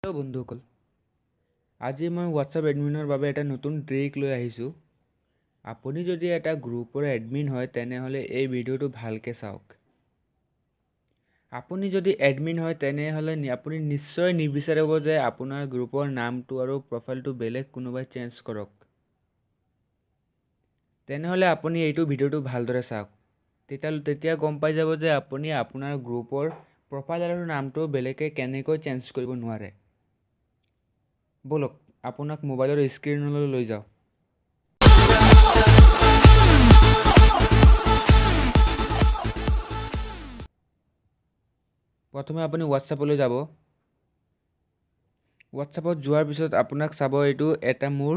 Hello' বন্ধুসকল, আজি মই হোৱাটছআপ এডমিনৰ বাবে এটা নতুন ট্ৰিক লৈ আহিছোঁ। আপুনি যদি এটা গ্ৰুপৰ এডমিন হয় তেনেহ'লে এই ভিডিঅ'টো ভালকৈ চাওক। আপুনি যদি এডমিন হয় তেনেহ'লে আপুনি নিশ্চয় নিবিচাৰিব যে আপোনাৰ গ্ৰুপৰ নামটো আৰু প্ৰফাইলটো বেলেগ কোনোবাই চেঞ্জ কৰক। তেনেহ'লে আপুনি এইটো ভিডিঅ'টো ভালদৰে চাওক। তেতিয়া গম পাই যাব যে আপুনি আপোনাৰ গ্ৰুপৰ প্ৰফাইল আৰু নামটো বেলেগে কেনেকৈ চেঞ্জ কৰিব নোৱাৰে। বলক আপোনাক মোবাইলৰ স্ক্ৰীনলৈ লৈ যাওঁ। প্ৰথমে আপুনি হোৱাটছআপলৈ যাব। হোৱাটছআপত যোৱাৰ পিছত আপোনাক চাব এইটো এটা মোৰ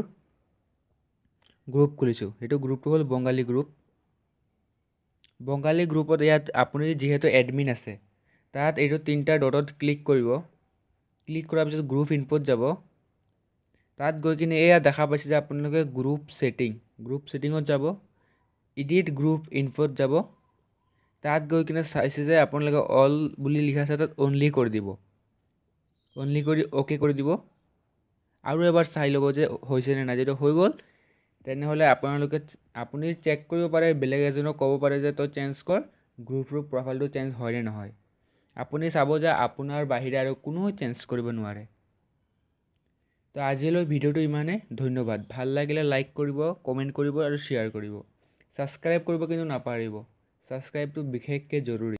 গ্ৰুপ খুলিছোঁ। এইটো গ্ৰুপটো হ'ল বঙালী গ্ৰুপ। বঙালী গ্ৰুপত ইয়াত আপুনি যিহেতু এডমিন আছে তাত এইটো তিনিটা ডটত ক্লিক কৰিব। ক্লিক কৰাৰ পিছত গ্ৰুপ ইনফোত যাব। তাত গৈ কিনে এয়া দেখা পাইছে যে আপোনালোকে গ্ৰুপ ছেটিঙত যাব। এডিট গ্ৰুপ ইনফোত যাব। তাত গৈ কিনে চাইছে যে আপোনালোকে অল বুলি লিখা আছে তাত অনলি কৰি দিব। অনলি কৰি অ'কে কৰি দিব। আৰু এবাৰ চাই ল'ব যে হৈছে নে নাই। যদি হৈ গ'ল তেনেহ'লে আপুনি চেক কৰিব পাৰে, বেলেগ এজনক ক'ব পাৰে যে তই চেঞ্জ কৰ, গ্ৰুপটোৰ প্ৰফাইলটো চেঞ্জ হয় নে নহয়। আপুনি চাব যে আপোনাৰ বাহিৰে আৰু কোনো চেঞ্জ কৰিব নোৱাৰে। তো আজিলৈ ভিডিঅ'টো ইমানেই। ধন্যবাদ। ভাল লাগিলে লাইক কৰিব, কমেণ্ট কৰিব আৰু শ্বেয়াৰ কৰিব। ছাবস্ক্ৰাইব কৰিব কিন্তু নাপাহৰিব। ছাবস্ক্ৰাইবটো বিশেষকৈ জৰুৰী।